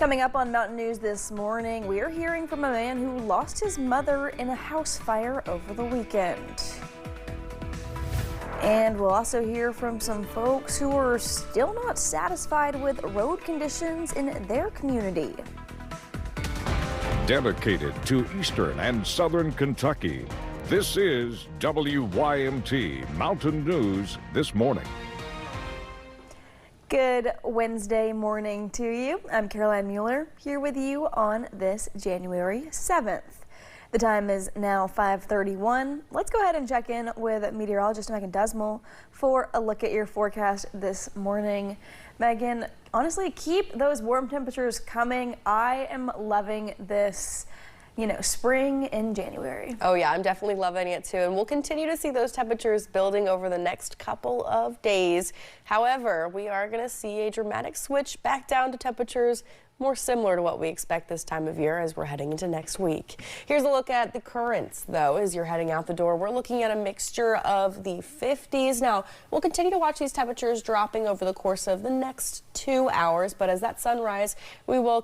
Coming up on Mountain News this morning, we are hearing from a man who lost his mother in a house fire over the weekend. And we'll also hear from some folks who are still not satisfied with road conditions in their community. Dedicated to Eastern and Southern Kentucky, this is WYMT Mountain News this morning. Good Wednesday morning to you. I'm Caroline Mueller here with you on this January 7th. The time is now 5:31. Let's go ahead and check in with meteorologist Megan Desmel for a look at your forecast this morning. Megan, honestly, keep those warm temperatures coming. I am loving this, spring in January. Oh yeah, I'm definitely loving it too. And we'll continue to see those temperatures building over the next couple of days. However, we are going to see a dramatic switch back down to temperatures more similar to what we expect this time of year as we're heading into next week. Here's a look at the currents, though, as you're heading out the door. We're looking at a mixture of the 50s. Now, we'll continue to watch these temperatures dropping over the course of the next 2 hours, but as that sunrise, we will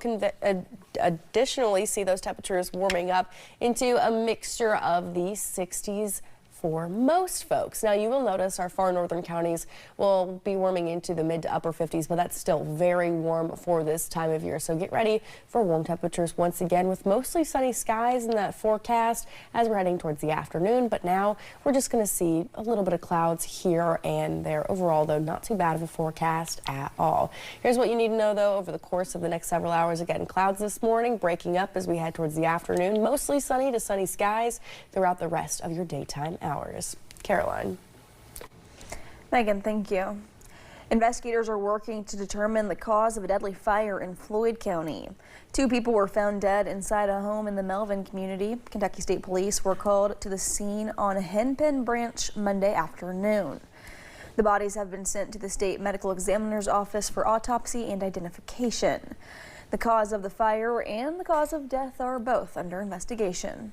additionally see those temperatures warming up into a mixture of the 60s for most folks. Now, you will notice our far northern counties will be warming into the mid to upper 50s, but that's still very warm for this time of year. So get ready for warm temperatures once again with mostly sunny skies in that forecast as we're heading towards the afternoon. But now we're just going to see a little bit of clouds here and there. Overall, though, not too bad of a forecast at all. Here's what you need to know, though, over the course of the next several hours. Again, clouds this morning breaking up as we head towards the afternoon. Mostly sunny to sunny skies throughout the rest of your daytime hours. Caroline. Megan, thank you. Investigators are working to determine the cause of a deadly fire in Floyd County. 2 people were found dead inside a home in the Melvin community. Kentucky State Police were called to the scene on Hennepin Branch Monday afternoon. The bodies have been sent to the state medical examiner's office for autopsy and identification. The cause of the fire and the cause of death are both under investigation.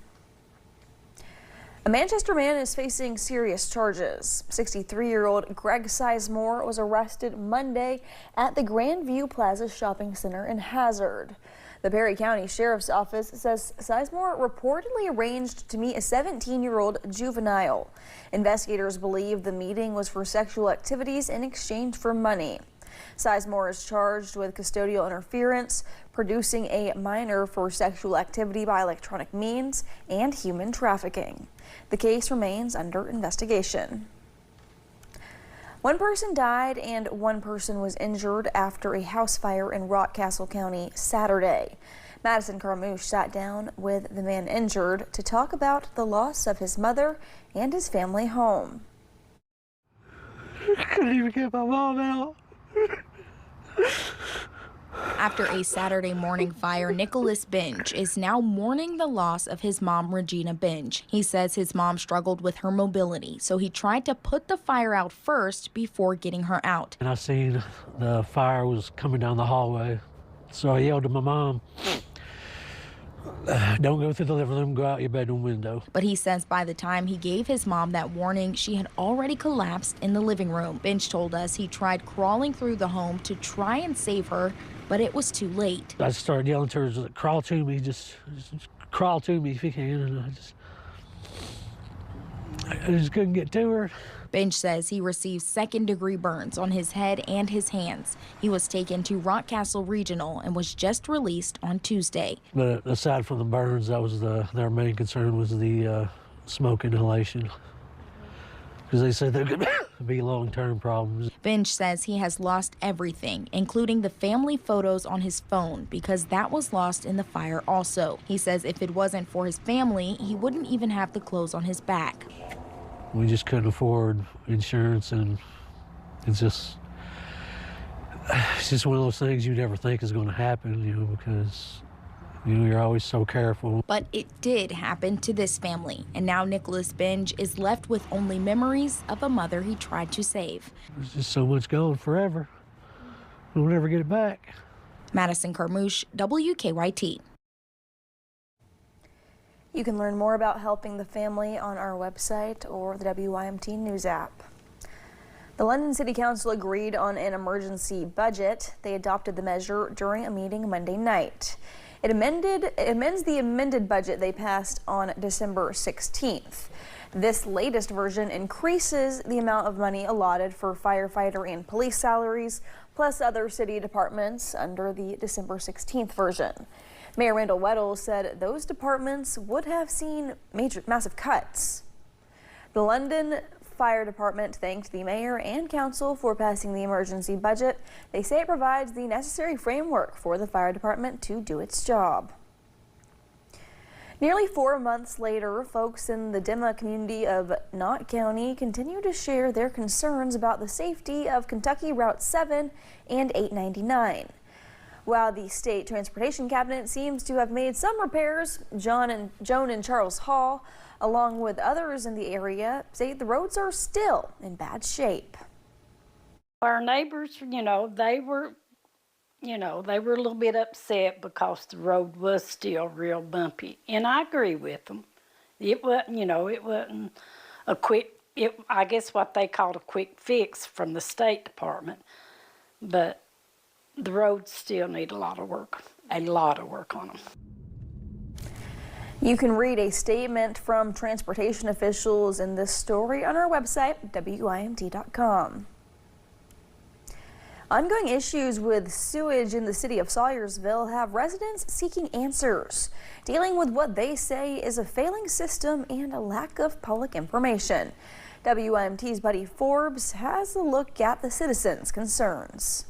A Manchester man is facing serious charges. 63-year-old Greg Sizemore was arrested Monday at the Grandview Plaza Shopping Center in Hazard. The Perry County Sheriff's Office says Sizemore reportedly arranged to meet a 17-year-old juvenile. Investigators believe the meeting was for sexual activities in exchange for money. Sizemore is charged with custodial interference, producing a minor for sexual activity by electronic means, and human trafficking. The case remains under investigation. 1 person died and 1 person was injured after a house fire in Rockcastle County Saturday. Madison Carmouche sat down with the man injured to talk about the loss of his mother and his family home. I couldn't even get my mom out. After a Saturday morning fire, Nicholas Binge is now mourning the loss of his mom, Regina Binge. He says his mom struggled with her mobility, so he tried to put the fire out first before getting her out. And I seen the fire was coming down the hallway, so I yelled to my mom, "Don't go through the living room, go out your bedroom window." But he says by the time he gave his mom that warning, she had already collapsed in the living room. Binge told us he tried crawling through the home to try and save her, but it was too late. I started yelling to her, "Crawl to me, just crawl to me if you can," and I just couldn't get to her. Binge says he received second-degree burns on his head and his hands. He was taken to Rockcastle Regional and was just released on Tuesday. But aside from the burns, that was their main concern was the smoke inhalation, because they said there could be long-term problems. Binge says he has lost everything, including the family photos on his phone, because that was lost in the fire also. He says if it wasn't for his family, he wouldn't even have the clothes on his back. We just couldn't afford insurance, and it's just one of those things you never think is going to happen, because you're always so careful. But it did happen to this family, and now Nicholas Binge is left with only memories of a mother he tried to save. There's just so much gone forever. We'll never get it back. Madison Carmouche, WKYT. You can learn more about helping the family on our website or the WYMT News app. The London City Council agreed on an emergency budget. They adopted the measure during a meeting Monday night. It amends the amended budget they passed on December 16th. This latest version increases the amount of money allotted for firefighter and police salaries, plus other city departments under the December 16th version. Mayor Randall Weddle said those departments would have seen massive cuts. The London Fire Department thanked the mayor and council for passing the emergency budget. They say it provides the necessary framework for the fire department to do its job. Nearly 4 months later, folks in the Dimma community of Knott County continue to share their concerns about the safety of Kentucky Route 7 and 899. While the state transportation cabinet seems to have made some repairs, Joan and Charles Hall, along with others in the area, say the roads are still in bad shape. Our neighbors, they were a little bit upset because the road was still real bumpy. And I agree with them. It wasn't a quick, I guess what they called a quick fix from the State Department. But the roads still need a lot of work on them. You can read a statement from transportation officials in this story on our website, WIMT.com. Ongoing issues with sewage in the city of Salyersville have residents seeking answers, dealing with what they say is a failing system and a lack of public information. WIMT's Buddy Forbes has a look at the citizens' concerns.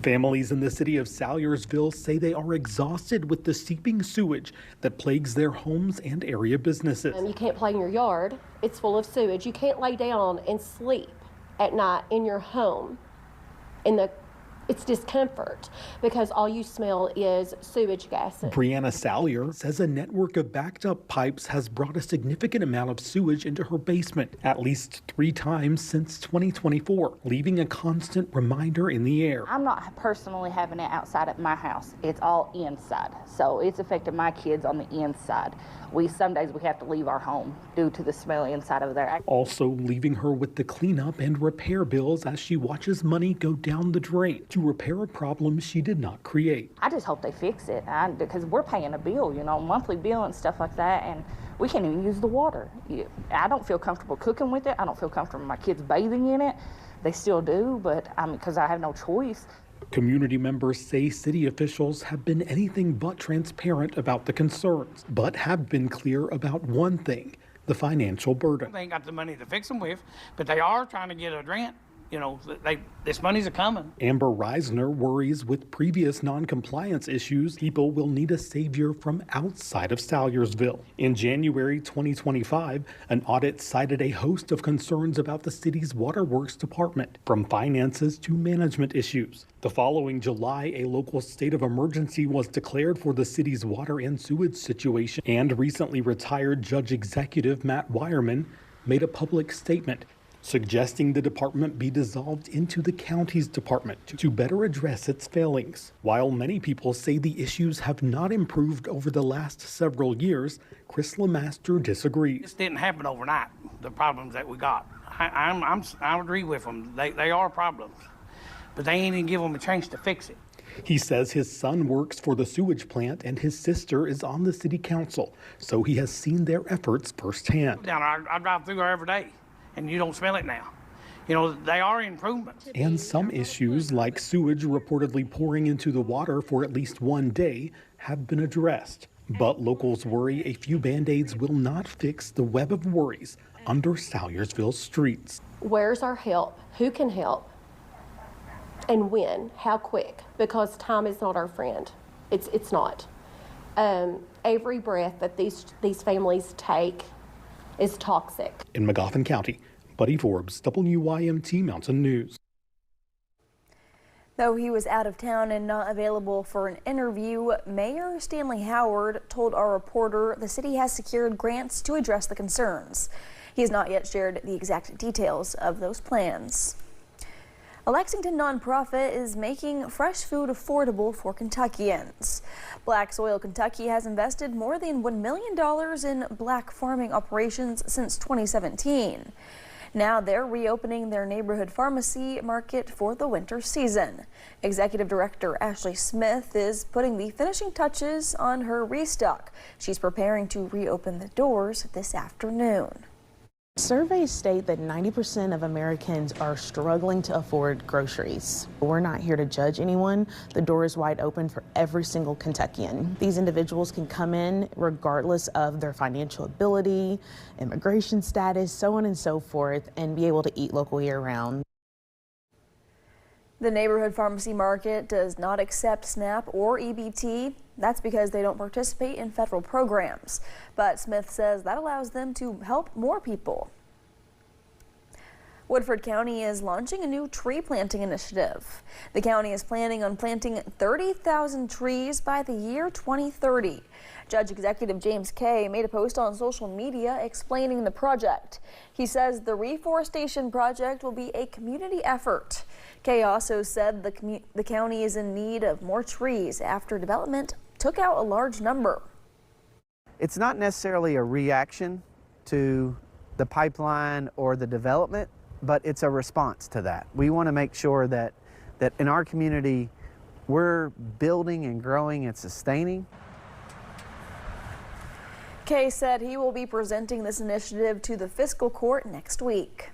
Families in the city of Salyersville say they are exhausted with the seeping sewage that plagues their homes and area businesses. You can't play in your yard. It's full of sewage. You can't lay down and sleep at night in your home. It's discomfort because all you smell is sewage gases. Brianna Salyer says a network of backed up pipes has brought a significant amount of sewage into her basement at least 3 times since 2024, leaving a constant reminder in the air. I'm not personally having it outside at my house. It's all inside. So it's affected my kids on the inside. Some days we have to leave our home due to the smell inside of there. Also leaving her with the cleanup and repair bills as she watches money go down the drain to repair a problem she did not create. I just hope they fix it because we're paying a bill, monthly bill and stuff like that, and we can't even use the water. I don't feel comfortable cooking with it. I don't feel comfortable my kids bathing in it. They still do, but because I have no choice. Community members say city officials have been anything but transparent about the concerns, but have been clear about one thing, the financial burden. They ain't got the money to fix them with, but they are trying to get a grant. This money's a-coming. Amber Reisner worries with previous non-compliance issues, people will need a savior from outside of Salyersville. In January 2025, an audit cited a host of concerns about the city's waterworks department, from finances to management issues. The following July, a local state of emergency was declared for the city's water and sewage situation, and recently retired Judge Executive Matt Wireman made a public statement suggesting the department be dissolved into the county's department to better address its failings. While many people say the issues have not improved over the last several years, Chris LeMaster disagrees. This didn't happen overnight, the problems that we got. I agree with them. They are problems, but they ain't even give them a chance to fix it. He says his son works for the sewage plant and his sister is on the city council, so he has seen their efforts firsthand. I drive through there every day. And you don't smell it now. They are improvements. And some issues, like sewage reportedly pouring into the water for at least one day, have been addressed. But locals worry a few Band-Aids will not fix the web of worries under Salyersville streets. Where's our help? Who can help? And when? How quick? Because time is not our friend. It's not. Every breath that these families take is toxic. In Magoffin County, Buddy Forbes, WYMT Mountain News. Though he was out of town and not available for an interview, Mayor Stanley Howard told our reporter the city has secured grants to address the concerns. He has not yet shared the exact details of those plans. A Lexington nonprofit is making fresh food affordable for Kentuckians. Black Soil Kentucky has invested more than $1 million in black farming operations since 2017. Now they're reopening their neighborhood pharmacy market for the winter season. Executive Director Ashley Smith is putting the finishing touches on her restock. She's preparing to reopen the doors this afternoon. Surveys state that 90% of Americans are struggling to afford groceries. We're not here to judge anyone. The door is wide open for every single Kentuckian. These individuals can come in regardless of their financial ability, immigration status, so on and so forth, and be able to eat local year-round. The neighborhood pharmacy market does not accept SNAP or EBT. That's because they don't participate in federal programs. But Smith says that allows them to help more people. Woodford County is launching a new tree planting initiative. The county is planning on planting 30,000 trees by the year 2030. Judge Executive James Kay made a post on social media explaining the project. He says the reforestation project will be a community effort. Kay also said the county is in need of more trees after development took out a large number. It's not necessarily a reaction to the pipeline or the development, but it's a response to that. We want to make sure that in our community we're building and growing and sustaining. Kay said he will be presenting this initiative to the fiscal court next week.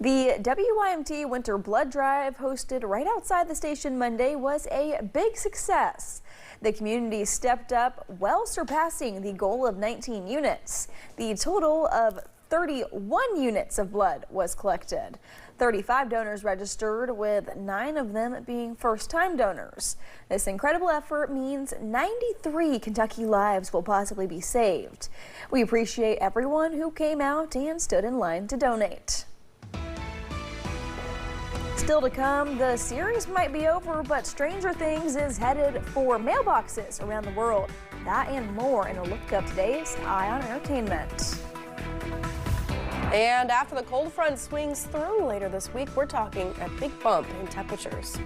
The WYMT Winter Blood Drive hosted right outside the station Monday was a big success. The community stepped up, well surpassing the goal of 19 units. The total of 31 units of blood was collected. 35 donors registered, with 9 of them being first-time donors. This incredible effort means 93 Kentucky lives will possibly be saved. We appreciate everyone who came out and stood in line to donate. Still to come, the series might be over, but Stranger Things is headed for mailboxes around the world. That and more in a look up today's Eye on Entertainment. And after the cold front swings through later this week, we're talking a big bump in temperatures.